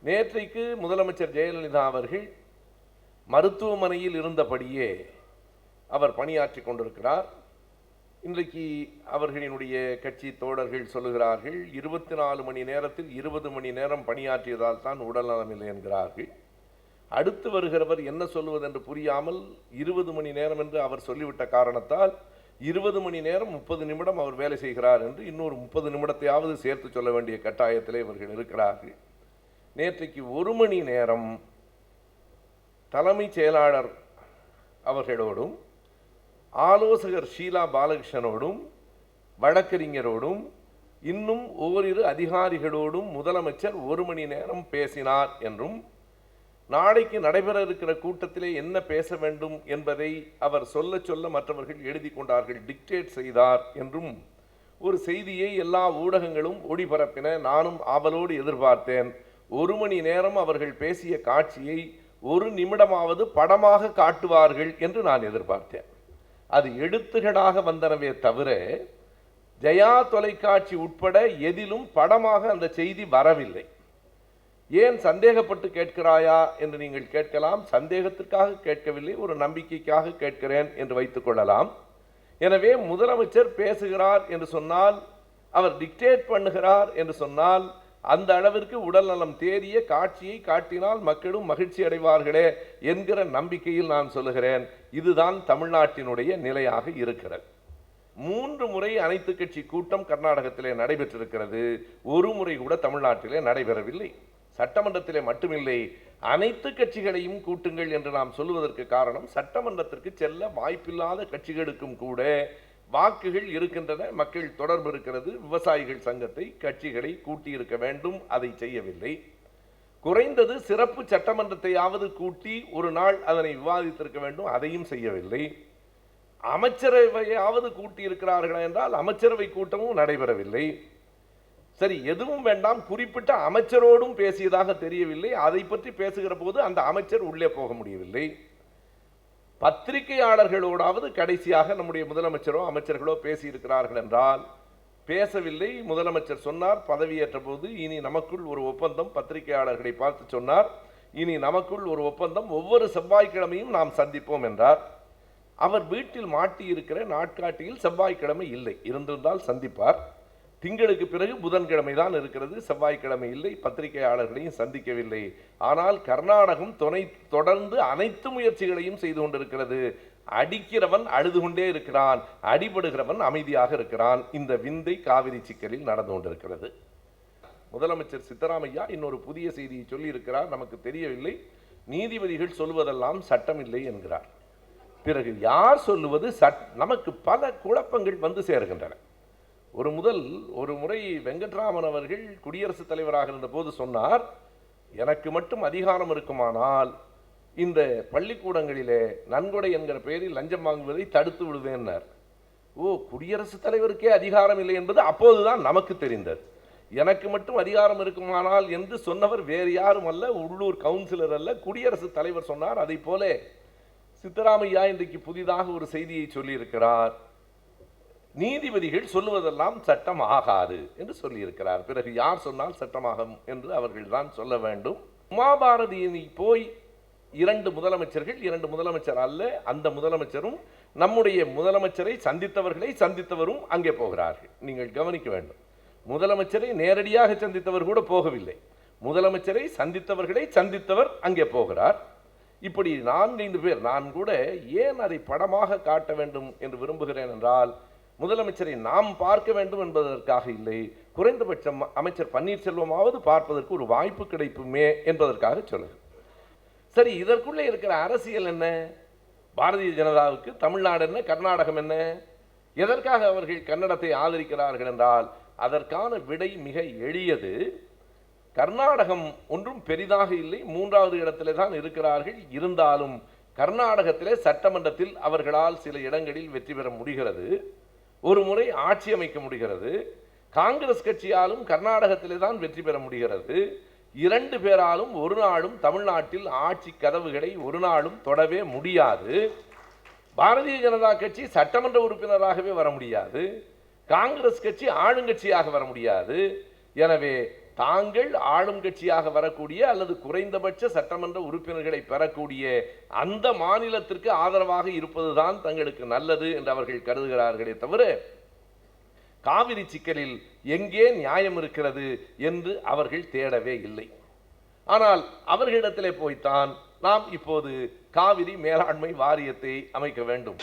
நேற்றைக்கு முதலமைச்சர் ஜெயலலிதா அவர்கள் மருத்துவமனையில் இருந்தபடியே அவர் பணியாற்றி கொண்டிருக்கிறார். இன்றைக்கு அவர்களினுடைய கட்சி தோழர்கள் சொல்லுகிறார்கள் 24 மணி நேரத்தில் 20 மணி நேரம் பணியாற்றியதால் தான் உடல்நலமில்லை என்கிறார்கள். அடுத்து வருகிறவர் என்ன சொல்லுவது என்று புரியாமல் 20 மணி நேரம் என்று அவர் சொல்லிவிட்ட காரணத்தால் 20 மணி நேரம் 30 நிமிடம் அவர் வேலை செய்கிறார் என்று இன்னொரு 30 நிமிடத்தையாவது சேர்த்து சொல்ல வேண்டிய கட்டாயத்திலே இவர்கள் இருக்கிறார்கள். நேற்றைக்கு 1 மணி நேரம் தலைமைச் செயலாளர் அவர்களோடும் ஆலோசகர் ஷீலா பாலகிருஷ்ணனோடும் வழக்கறிஞரோடும் இன்னும் ஓரிரு அதிகாரிகளோடும் முதலமைச்சர் 1 மணி நேரம் பேசினார் என்றும் நாளைக்கு நடைபெற இருக்கிற கூட்டத்திலே என்ன பேச வேண்டும் என்பதை அவர் சொல்ல சொல்ல மற்றவர்கள் எழுதி கொண்டார்கள், டிக்டேட் செய்தார் என்றும் ஒரு செய்தியை எல்லா ஊடகங்களும் ஒளிபரப்பின. நானும் ஆவலோடு எதிர்பார்த்தேன். 1 மணி நேரம் அவர்கள் பேசிய காட்சியை 1 நிமிடமாவது படமாக காட்டுவார்கள் என்று நான் எதிர்பார்த்தேன். அது எழுத்துகளாக வந்தனவே தவிர ஜெயா தொலைக்காட்சி உட்பட எதிலும் படமாக அந்த செய்தி வரவில்லை. ஏன் சந்தேகப்பட்டு கேட்கிறாயா என்று நீங்கள் கேட்கலாம். சந்தேகத்திற்காக கேட்கவில்லை, ஒரு நம்பிக்கைக்காக கேட்கிறேன் என்று வைத்துக் கொள்ளலாம். எனவே முதலமைச்சர் பேசுகிறார் என்று சொன்னால், அவர் டிக்டேட் பண்ணுகிறார் என்று சொன்னால், அந்த அளவிற்கு உடல் நலம் தேறிய காட்சியை காட்டினால் மக்களும் மகிழ்ச்சி அடைவார்களே என்கிற நம்பிக்கையில் நான் சொல்லுகிறேன். இதுதான் தமிழ்நாட்டினுடைய நிலையாக இருக்கிறது. 3 முறை அனைத்து கட்சி கூட்டம் கர்நாடகத்திலே நடைபெற்றிருக்கிறது. ஒரு முறை கூட தமிழ்நாட்டிலே நடைபெறவில்லை. சட்டமன்றத்திலே மட்டுமில்லை, அனைத்து கட்சிகளையும் கூட்டுங்கள் என்று நாம் சொல்லுவதற்கு காரணம், சட்டமன்றத்திற்கு செல்ல வாய்ப்பில்லாத கட்சிகளுக்கும் கூட வாக்குகள் இருக்கின்றன, மக்கள் தொடர்பு இருக்கிறது. விவசாயிகள் சங்கத்தை கட்சிகளை கூட்டியிருக்க வேண்டும், அதை செய்யவில்லை. குறைந்தது சிறப்பு சட்டமன்றத்தையாவது கூட்டி ஒரு நாள் அதனை விவாதித்திருக்க வேண்டும், அதையும் செய்யவில்லை. அமைச்சரவையாவது கூட்டியிருக்கிறார்களா என்றால் அமைச்சரவை கூட்டமும் நடைபெறவில்லை. சரி, எதுவும் வேண்டாம், குறிப்பிட்ட அமைச்சரோடும் பேசியதாக தெரியவில்லை. அதை பற்றி பேசுகிற போது அந்த அமைச்சர் உள்ளே போக முடியவில்லை. பத்திரிகையாளர்களோடாவது கடைசியாக நம்முடைய முதலமைச்சரோ அமைச்சர்களோ பேசியிருக்கிறார்கள் என்றால் பேசவில்லை. முதலமைச்சர் சொன்னார் பதவியேற்ற போது, இனி நமக்குள் ஒரு ஒப்பந்தம், பத்திரிகையாளர்களை பார்த்து சொன்னார், இனி நமக்குள் ஒரு ஒப்பந்தம், ஒவ்வொரு செவ்வாய்க்கிழமையும் நாம் சந்திப்போம் என்றார். அவர் வீட்டில் மாட்டியிருக்கிற நாட்காட்டியில் செவ்வாய்க்கிழமை இல்லை, இருந்திருந்தால் சந்திப்பார். திங்களுக்கு பிறகு புதன்கிழமை தான் இருக்கிறது, செவ்வாய்க்கிழமை இல்லை. பத்திரிகையாளர்களையும் சந்திக்கவில்லை. ஆனால் கர்நாடகம் தொடர்ந்து அனைத்து முயற்சிகளையும் செய்து கொண்டிருக்கிறது. அடிக்கிறவன் அழுது கொண்டே இருக்கிறான், அடிபடுகிறவன் அமைதியாக இருக்கிறான். இந்த விந்தை காவிரி சிக்கலில் நடந்து கொண்டிருக்கிறது. முதலமைச்சர் சித்தராமையா இன்னொரு புதிய செய்தியை சொல்லியிருக்கிறார், நமக்கு தெரியவில்லை. நீதிபதிகள் சொல்வதெல்லாம் சட்டம் இல்லை என்கிறார். பிறகு யார் சொல்லுவது? நமக்கு பல குழப்பங்கள் வந்து சேர்கின்றன. ஒரு முறை வெங்கட்ராமன் அவர்கள் குடியரசுத் தலைவராக இருந்த போது சொன்னார், எனக்கு மட்டும் அதிகாரம் இருக்குமானால் இந்த பள்ளிக்கூடங்களிலே நன்கொடை என்கிற பெயரில் லஞ்சம் வாங்குவதை தடுத்து விடுவேன்னார். குடியரசுத் தலைவருக்கே அதிகாரம் இல்லை என்பது அப்போதுதான் நமக்கு தெரிந்தது. எனக்கு மட்டும் அதிகாரம் இருக்குமானால் என்று சொன்னவர் வேறு யாரும் அல்ல, உள்ளூர் கவுன்சிலர் அல்ல, குடியரசுத் தலைவர் சொன்னார். அதை போல சித்தராமையா இன்றைக்கு புதிதாக ஒரு செய்தியை சொல்லியிருக்கிறார், நீதிபதிகள் சொல்லுவதெல்லாம் சட்டம் ஆகாது என்று சொல்லியிருக்கிறார். பிறகு யார் சொன்னால் சட்டமாகும் என்று அவர்கள் தான் சொல்ல வேண்டும். உமாபாரதியை போய் 2 முதலமைச்சர்கள், 2 முதலமைச்சர் அல்ல, அந்த முதலமைச்சரும் நம்முடைய முதலமைச்சரை சந்தித்தவரும் அங்கே போகிறார்கள். நீங்கள் கவனிக்க வேண்டும், முதலமைச்சரை நேரடியாக சந்தித்தவர் கூட போகவில்லை, முதலமைச்சரை சந்தித்தவர் அங்கே போகிறார். இப்படி 4-5 பேர். நான் கூட ஏன் அதை படமாக காட்ட வேண்டும் என்று விரும்புகிறேன் என்றால், முதலமைச்சரை நாம் பார்க்க வேண்டும் என்பதற்காக இல்லை, குறைந்தபட்சம் அமைச்சர் பன்னீர்செல்வமாவது பார்ப்பதற்கு ஒரு வாய்ப்பு கிடைப்புமே என்பதற்காக சொல்லுங்கள். சரி, இதற்குள்ளே இருக்கிற அரசியல் என்ன? பாரதிய ஜனதாவுக்கு தமிழ்நாடு என்ன, கர்நாடகம் என்ன? எதற்காக அவர்கள் கன்னடத்தை ஆதரிக்கிறார்கள் என்றால், அதற்கான விடை மிக எளியது. கர்நாடகம் ஒன்றும் பெரிதாக இல்லை, 3வது இடத்திலே தான் இருக்கிறார்கள். இருந்தாலும் கர்நாடகத்திலே சட்டமன்றத்தில் அவர்களால் சில இடங்களில் வெற்றி பெற முடிகிறது, ஒரு முறை ஆட்சி அமைக்க முடிகிறது. காங்கிரஸ் கட்சியாலும் கர்நாடகத்திலே தான் வெற்றி பெற முடிகிறது. 2 பேராலும் ஒரு நாளும் தமிழ்நாட்டில் ஆட்சி கதவுகளை ஒரு நாளும் தொடவே முடியாது. பாரதிய ஜனதா கட்சி சட்டமன்ற உறுப்பினராகவே வர முடியாது, காங்கிரஸ் கட்சி ஆளுங்கட்சியாக வர முடியாது. எனவே தாங்கள் ஆளும் கட்சியாக வரக்கூடிய அல்லது குறைந்தபட்ச சட்டமன்ற உறுப்பினர்களை பெறக்கூடிய அந்த மாநிலத்திற்கு ஆதரவாக இருப்பதுதான் தங்களுக்கு நல்லது என்று அவர்கள் கருதுகிறார்களே தவிர காவிரி சிக்கலில் எங்கே நியாயம் இருக்கிறது என்று அவர்கள் தேடவே இல்லை. ஆனால் அவர்களிடத்திலே போய்த்தான் நாம் இப்போது காவிரி மேலாண்மை வாரியத்தை அமைக்க வேண்டும்.